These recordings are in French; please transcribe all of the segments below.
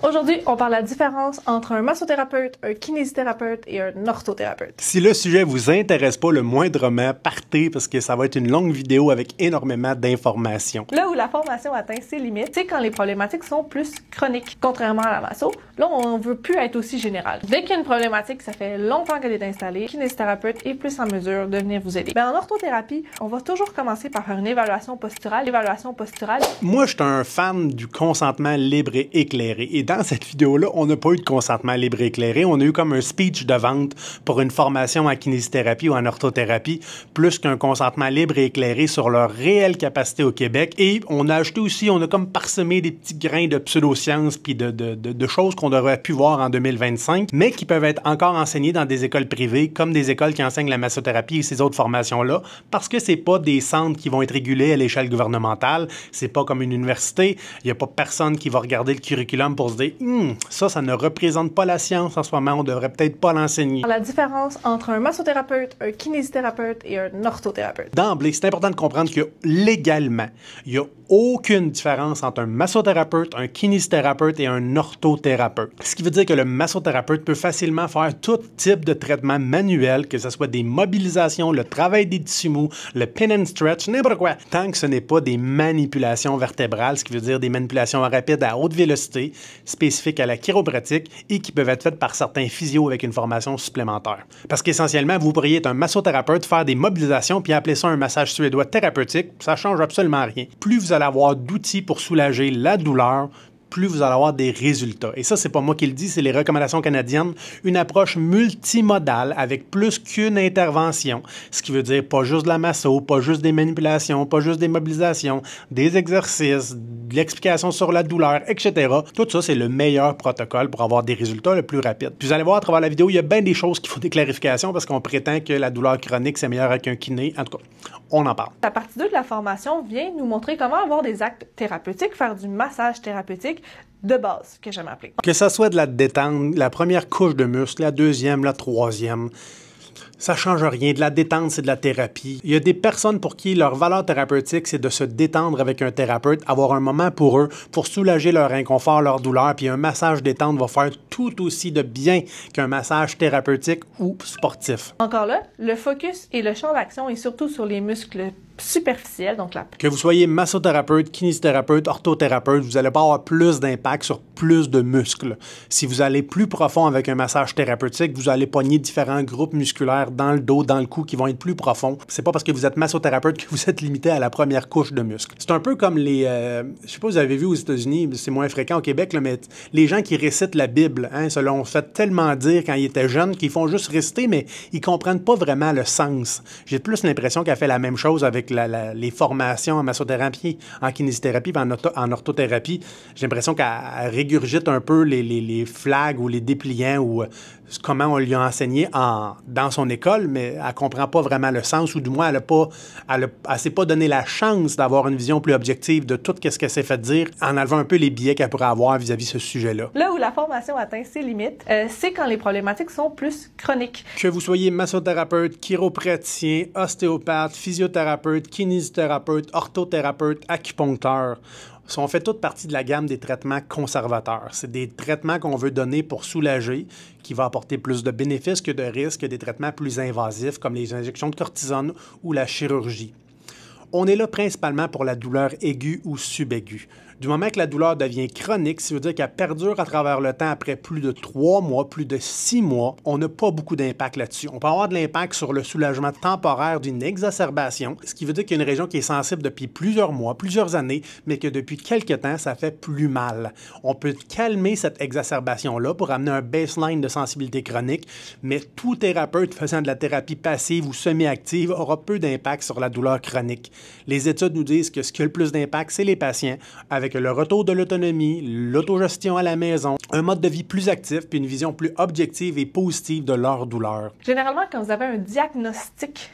Aujourd'hui, on parle de la différence entre un massothérapeute, un kinésithérapeute et un orthothérapeute. Si le sujet vous intéresse pas le moindrement, partez parce que ça va être une longue vidéo avec énormément d'informations. Là où la formation atteint ses limites, c'est quand les problématiques sont plus chroniques. Contrairement à la masso, là on veut plus être aussi général. Dès qu'il y a une problématique, ça fait longtemps qu'elle est installée, le kinésithérapeute est plus en mesure de venir vous aider. En orthothérapie, on va toujours commencer par faire une évaluation posturale. Moi, je suis un fan du consentement libre et éclairé. Et dans cette vidéo-là, on n'a pas eu de consentement libre et éclairé. On a eu comme un speech de vente pour une formation en kinésithérapie ou en orthothérapie, plus qu'un consentement libre et éclairé sur leur réelle capacité au Québec. Et on a ajouté aussi, on a comme parsemé des petits grains de pseudosciences puis de choses qu'on aurait pu voir en 2025, mais qui peuvent être encore enseignées dans des écoles privées, comme des écoles qui enseignent la massothérapie et ces autres formations-là, parce que c'est pas des centres qui vont être régulés à l'échelle gouvernementale. C'est pas comme une université. Il n'y a pas personne qui va regarder le curriculum pour se dire ça ne représente pas la science en ce moment, on devrait peut-être pas l'enseigner. La différence entre un massothérapeute, un kinésithérapeute et un orthothérapeute. D'emblée, c'est important de comprendre que légalement, il n'y a aucune différence entre un massothérapeute, un kinésithérapeute et un orthothérapeute. Ce qui veut dire que le massothérapeute peut facilement faire tout type de traitement manuel, que ce soit des mobilisations, le travail des tissus mous, le pin and stretch, n'importe quoi, tant que ce n'est pas des manipulations vertébrales, ce qui veut dire des manipulations rapides à haute vélocité, spécifiques à la chiropratique et qui peuvent être faites par certains physios avec une formation supplémentaire. Parce qu'essentiellement, vous pourriez être un massothérapeute, faire des mobilisations puis appeler ça un massage suédois thérapeutique, ça change absolument rien. Plus vous allez avoir d'outils pour soulager la douleur, plus vous allez avoir des résultats. Et ça, c'est pas moi qui le dis, c'est les recommandations canadiennes. Une approche multimodale avec plus qu'une intervention. Ce qui veut dire pas juste de la masso, pas juste des manipulations, pas juste des mobilisations, des exercices, de l'explication sur la douleur, etc. Tout ça, c'est le meilleur protocole pour avoir des résultats le plus rapides. Puis vous allez voir à travers la vidéo, il y a bien des choses qui font des clarifications parce qu'on prétend que la douleur chronique, c'est meilleur avec un kiné. En tout cas, on en parle. La partie 2 de la formation vient nous montrer comment avoir des actes thérapeutiques, faire du massage thérapeutique de base, que j'aime appeler. Que ça soit de la détente, la première couche de muscle, la deuxième, la troisième, ça change rien. De la détente, c'est de la thérapie. Il y a des personnes pour qui leur valeur thérapeutique, c'est de se détendre avec un thérapeute, avoir un moment pour eux, pour soulager leur inconfort, leur douleur, puis un massage détente va faire tout aussi de bien qu'un massage thérapeutique ou sportif. Encore là, le focus et le champ d'action est surtout sur les muscles superficiels, donc la... Que vous soyez massothérapeute, kinésithérapeute, orthothérapeute, vous n'allez pas avoir plus d'impact sur plus de muscles. Si vous allez plus profond avec un massage thérapeutique, vous allez pogner différents groupes musculaires dans le dos, dans le cou qui vont être plus profonds. C'est pas parce que vous êtes massothérapeute que vous êtes limité à la première couche de muscles. C'est un peu comme les... je sais pas si vous avez vu aux États-Unis, c'est moins fréquent au Québec, là, mais les gens qui récitent la Bible, hein, se l'ont fait tellement dire quand ils étaient jeunes qu'ils font juste réciter, mais ils comprennent pas vraiment le sens. J'ai plus l'impression qu'elle fait la même chose avec les formations en massothérapie, en kinésithérapie, en orthothérapie. J'ai l'impression qu'elle régurgite un peu les flags ou les dépliants ou comment on lui a enseigné dans son école, mais elle comprend pas vraiment le sens, ou du moins elle s'est pas donné la chance d'avoir une vision plus objective de tout ce qu'elle s'est fait dire en enlevant un peu les biais qu'elle pourrait avoir vis-à-vis ce sujet-là. Là où la formation atteint ses limites, c'est quand les problématiques sont plus chroniques. Que vous soyez massothérapeute, chiropraticien, ostéopathe, physiothérapeute, kinésithérapeute, orthothérapeute, acupuncteur, on fait toute partie de la gamme des traitements conservateurs. C'est des traitements qu'on veut donner pour soulager, qui va apporter plus de bénéfices que de risques, des traitements plus invasifs comme les injections de cortisone ou la chirurgie. On est là principalement pour la douleur aiguë ou subaiguë. Du moment que la douleur devient chronique, ça veut dire qu'elle perdure à travers le temps après plus de 3 mois, plus de 6 mois, on n'a pas beaucoup d'impact là-dessus. On peut avoir de l'impact sur le soulagement temporaire d'une exacerbation, ce qui veut dire qu'il y a une région qui est sensible depuis plusieurs mois, plusieurs années, mais que depuis quelques temps, ça fait plus mal. On peut calmer cette exacerbation-là pour amener un baseline de sensibilité chronique, mais tout thérapeute faisant de la thérapie passive ou semi-active aura peu d'impact sur la douleur chronique. Les études nous disent que ce qui a le plus d'impact, c'est les patients avec le retour de l'autonomie, l'autogestion à la maison, un mode de vie plus actif puis une vision plus objective et positive de leur douleur. Généralement, quand vous avez un diagnostic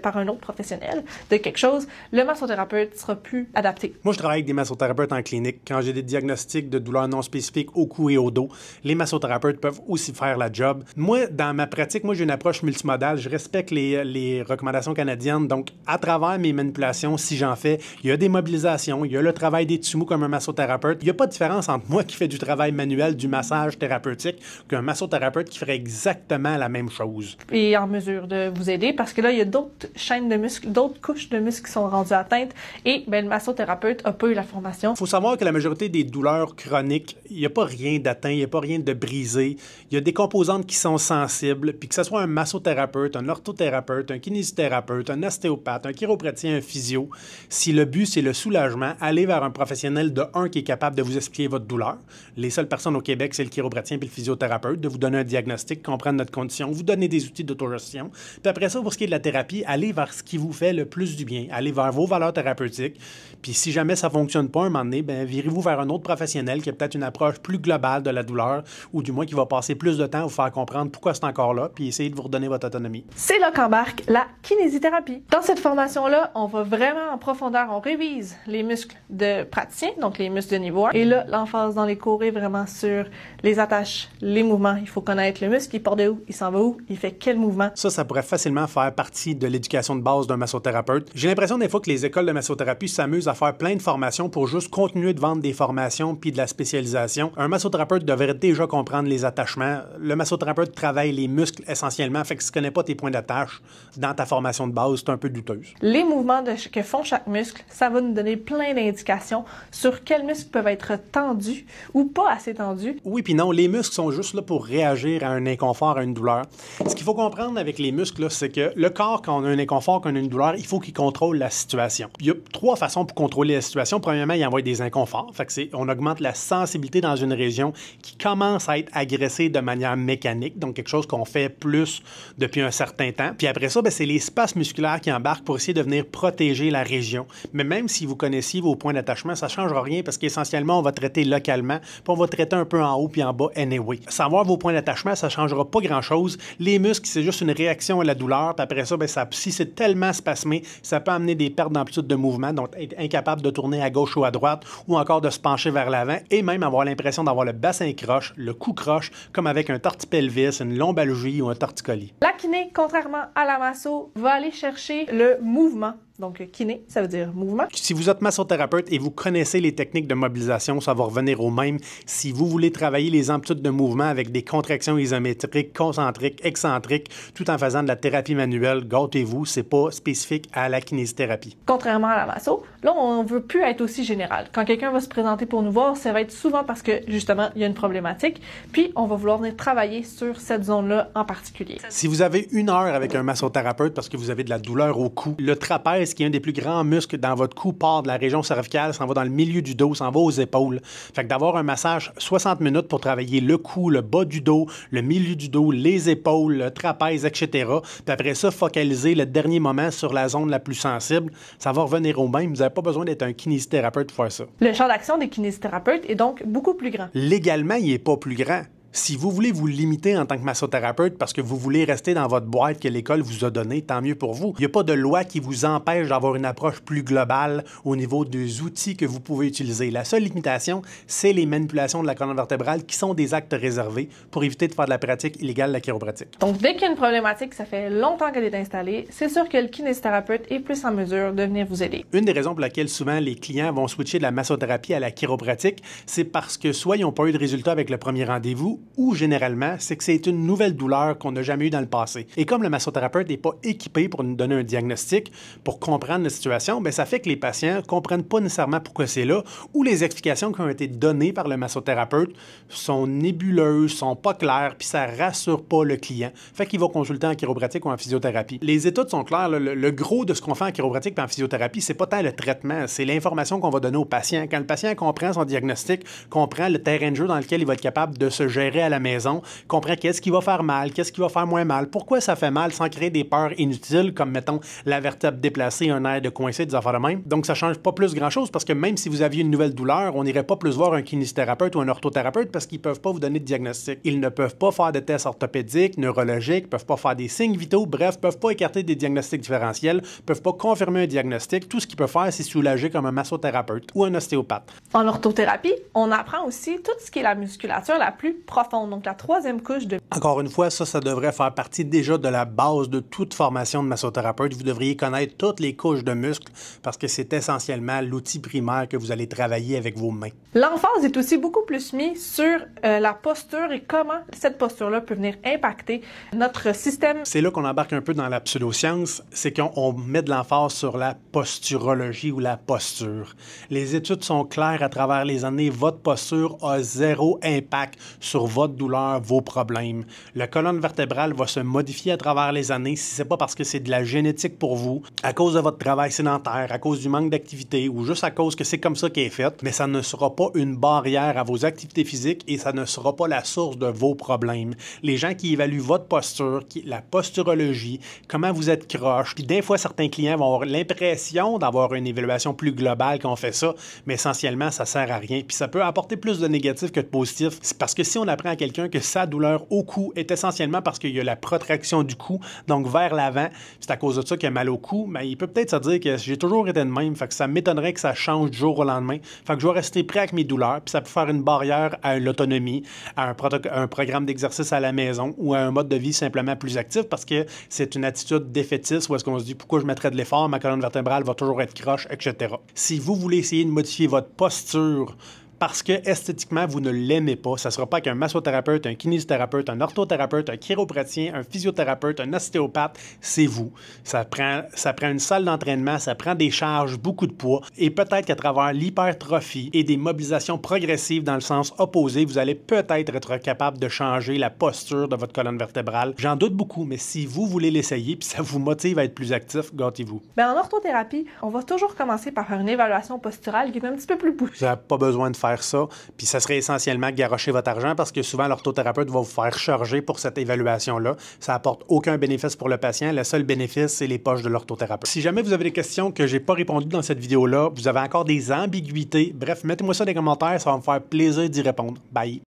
par un autre professionnel de quelque chose, le massothérapeute sera plus adapté. Moi, je travaille avec des massothérapeutes en clinique. Quand j'ai des diagnostics de douleurs non spécifiques au cou et au dos, les massothérapeutes peuvent aussi faire la job. Moi, dans ma pratique, j'ai une approche multimodale. Je respecte les recommandations canadiennes. Donc, à travers mes manipulations, si j'en fais, il y a des mobilisations, il y a le travail des Tsumu comme un massothérapeute. Il n'y a pas de différence entre moi qui fais du travail manuel, du massage thérapeutique, qu'un massothérapeute qui ferait exactement la même chose. Et en mesure de vous aider parce que là, il y a d'autres chaînes de muscles, d'autres couches de muscles qui sont rendues atteintes et le massothérapeute n'a pas eu la formation. Il faut savoir que la majorité des douleurs chroniques, il n'y a pas rien d'atteint, il n'y a pas rien de brisé. Il y a des composantes qui sont sensibles, puis que ce soit un massothérapeute, un orthothérapeute, un kinésithérapeute, un ostéopathe, un chiropraticien, un physio, si le but c'est le soulagement, allez vers un professionnel de un qui est capable de vous expliquer votre douleur. Les seules personnes au Québec, c'est le chiropraticien et le physiothérapeute, de vous donner un diagnostic, comprendre notre condition, vous donner des outils d'autogestion. Puis après ça, pour ce qui est de la thérapie, allez vers ce qui vous fait le plus du bien. Allez vers vos valeurs thérapeutiques. Puis si jamais ça ne fonctionne pas un moment donné, virez-vous vers un autre professionnel qui a peut-être une approche plus globale de la douleur ou du moins qui va passer plus de temps à vous faire comprendre pourquoi c'est encore là puis essayer de vous redonner votre autonomie. C'est là qu'embarque la kinésithérapie. Dans cette formation-là, on va vraiment en profondeur, on révise les muscles de praticien, donc les muscles de niveau 1. Et là, l'emphase dans les cours est vraiment sur les attaches, les mouvements. Il faut connaître le muscle, il part de où, il s'en va où, il fait quel mouvement. Ça pourrait facilement faire partie de l'éducation de base d'un massothérapeute. J'ai l'impression des fois que les écoles de massothérapie s'amusent à faire plein de formations pour juste continuer de vendre des formations puis de la spécialisation. Un massothérapeute devrait déjà comprendre les attachements. Le massothérapeute travaille les muscles essentiellement, fait que si tu connais pas tes points d'attache dans ta formation de base, c'est un peu douteuse. Les mouvements que font chaque muscle, ça va nous donner plein d'indications sur quels muscles peuvent être tendus ou pas assez tendus. Oui puis non, les muscles sont juste là pour réagir à un inconfort, à une douleur. Ce qu'il faut comprendre avec les muscles, là, c'est que le corps, quand on a un inconfort, quand on a une douleur, il faut qu'il contrôle la situation. Il y a 3 façons pour contrôler la situation. Premièrement, il envoie des inconforts. Fait que on augmente la sensibilité dans une région qui commence à être agressée de manière mécanique, donc quelque chose qu'on fait plus depuis un certain temps. Puis après ça, c'est les spasmes musculaires qui embarquent pour essayer de venir protéger la région. Mais même si vous connaissiez vos points d'attachement, ça ne changera rien parce qu'essentiellement, on va traiter localement, puis on va traiter un peu en haut puis en bas anyway. Savoir vos points d'attachement, ça ne changera pas grand-chose. Les muscles, c'est juste une réaction à la douleur. Puis après ça, si c'est tellement spasmé, ça peut amener des pertes d'amplitude de mouvement, donc être incapable de tourner à gauche ou à droite, ou encore de se pencher vers l'avant, et même avoir l'impression d'avoir le bassin croche, le cou croche, comme avec un tortipelvis, une lombalgie ou un torticolis. La kiné, contrairement à la masso, va aller chercher le mouvement. Donc, kiné, ça veut dire mouvement. Si vous êtes massothérapeute et vous connaissez les techniques de mobilisation, ça va revenir au même. Si vous voulez travailler les amplitudes de mouvement avec des contractions isométriques, concentriques, excentriques, tout en faisant de la thérapie manuelle, gâtez-vous, c'est pas spécifique à la kinésithérapie. Contrairement à la masso, là, on veut plus être aussi général. Quand quelqu'un va se présenter pour nous voir, ça va être souvent parce que, justement, il y a une problématique, puis on va vouloir venir travailler sur cette zone-là en particulier. Si vous avez 1 heure avec un massothérapeute parce que vous avez de la douleur au cou, le trapèze, qui est un des plus grands muscles dans votre cou, part de la région cervicale, s'en va dans le milieu du dos, s'en va aux épaules. Fait que d'avoir un massage 60 minutes pour travailler le cou, le bas du dos, le milieu du dos, les épaules, le trapèze, etc. Puis après ça, focaliser le dernier moment sur la zone la plus sensible, ça va revenir au même. Vous n'avez pas besoin d'être un kinésithérapeute pour faire ça. Le champ d'action des kinésithérapeutes est donc beaucoup plus grand. Légalement, il n'est pas plus grand. Si vous voulez vous limiter en tant que massothérapeute parce que vous voulez rester dans votre boîte que l'école vous a donnée, tant mieux pour vous. Il n'y a pas de loi qui vous empêche d'avoir une approche plus globale au niveau des outils que vous pouvez utiliser. La seule limitation, c'est les manipulations de la colonne vertébrale qui sont des actes réservés pour éviter de faire de la pratique illégale de la chiropratique. Donc, dès qu'il y a une problématique, ça fait longtemps qu'elle est installée, c'est sûr que le kinésithérapeute est plus en mesure de venir vous aider. Une des raisons pour laquelle souvent les clients vont switcher de la massothérapie à la chiropratique, c'est parce que soit ils n'ont pas eu de résultat avec le premier rendez-vous, ou généralement, c'est que c'est une nouvelle douleur qu'on n'a jamais eue dans le passé. Et comme le massothérapeute n'est pas équipé pour nous donner un diagnostic, pour comprendre la situation, ça fait que les patients ne comprennent pas nécessairement pourquoi c'est là, ou les explications qui ont été données par le massothérapeute sont nébuleuses, sont pas claires, puis ça rassure pas le client. Fait qu'il va consulter en chiropratique ou en physiothérapie. Les études sont claires, le gros de ce qu'on fait en chiropratique et en physiothérapie, c'est pas tant le traitement, c'est l'information qu'on va donner au patient. Quand le patient comprend son diagnostic, comprend le terrain de jeu dans lequel il va être capable de se gérer gérer à la maison, comprend qu'est-ce qui va faire mal, qu'est-ce qui va faire moins mal, pourquoi ça fait mal sans créer des peurs inutiles, comme mettons la vertèbre déplacée, un air de coincé, des affaires de même. Donc ça change pas plus grand-chose parce que même si vous aviez une nouvelle douleur, on n'irait pas plus voir un kinésithérapeute ou un orthothérapeute parce qu'ils peuvent pas vous donner de diagnostic. Ils ne peuvent pas faire de tests orthopédiques, neurologiques, peuvent pas faire des signes vitaux, bref, peuvent pas écarter des diagnostics différentiels, peuvent pas confirmer un diagnostic. Tout ce qu'ils peuvent faire, c'est soulager comme un massothérapeute ou un ostéopathe. En orthothérapie, on apprend aussi tout ce qui est la musculature la plus profonde, donc la troisième couche de... Encore une fois, ça devrait faire partie déjà de la base de toute formation de massothérapeute. Vous devriez connaître toutes les couches de muscles parce que c'est essentiellement l'outil primaire que vous allez travailler avec vos mains. L'emphase est aussi beaucoup plus mise sur la posture et comment cette posture-là peut venir impacter notre système. C'est là qu'on embarque un peu dans la pseudoscience, c'est qu'on met de l'emphase sur la posturologie ou la posture. Les études sont claires à travers les années, votre posture a zéro impact sur votre douleur, vos problèmes. La colonne vertébrale va se modifier à travers les années si c'est pas parce que c'est de la génétique pour vous, à cause de votre travail sédentaire, à cause du manque d'activité ou juste à cause que c'est comme ça qu'elle est faite, mais ça ne sera pas une barrière à vos activités physiques et ça ne sera pas la source de vos problèmes. Les gens qui évaluent votre posture, la posturologie, comment vous êtes croche, puis des fois certains clients vont avoir l'impression d'avoir une évaluation plus globale quand on fait ça, mais essentiellement ça sert à rien, puis ça peut apporter plus de négatif que de positif. C'est parce que si on apprend à quelqu'un que sa douleur au cou est essentiellement parce qu'il y a la protraction du cou, donc vers l'avant, c'est à cause de ça qu'il a mal au cou, mais il peut peut-être se dire que j'ai toujours été de même, fait que ça m'étonnerait que ça change du jour au lendemain, fait que je vais rester prêt avec mes douleurs, puis ça peut faire une barrière à l'autonomie, à un programme d'exercice à la maison ou à un mode de vie simplement plus actif parce que c'est une attitude défaitiste où est-ce qu'on se dit pourquoi je mettrais de l'effort, ma colonne vertébrale va toujours être croche, etc. Si vous voulez essayer de modifier votre posture parce que esthétiquement, vous ne l'aimez pas. Ça ne sera pas qu'un massothérapeute, un kinésithérapeute, un orthothérapeute, un chiropraticien, un physiothérapeute, un ostéopathe, c'est vous. Ça prend une salle d'entraînement, ça prend des charges, beaucoup de poids, et peut-être qu'à travers l'hypertrophie et des mobilisations progressives dans le sens opposé, vous allez peut-être être capable de changer la posture de votre colonne vertébrale. J'en doute beaucoup, mais si vous voulez l'essayer puis ça vous motive à être plus actif, gâtez-vous. En orthothérapie, on va toujours commencer par faire une évaluation posturale qui est un petit peu plus poussée. Vous n'avez pas besoin de faire ça, puis ça serait essentiellement garrocher votre argent parce que souvent l'orthothérapeute va vous faire charger pour cette évaluation-là. Ça apporte aucun bénéfice pour le patient. Le seul bénéfice, c'est les poches de l'orthothérapeute. Si jamais vous avez des questions que j'ai pas répondues dans cette vidéo-là, vous avez encore des ambiguïtés, bref, mettez-moi ça dans les commentaires, ça va me faire plaisir d'y répondre. Bye!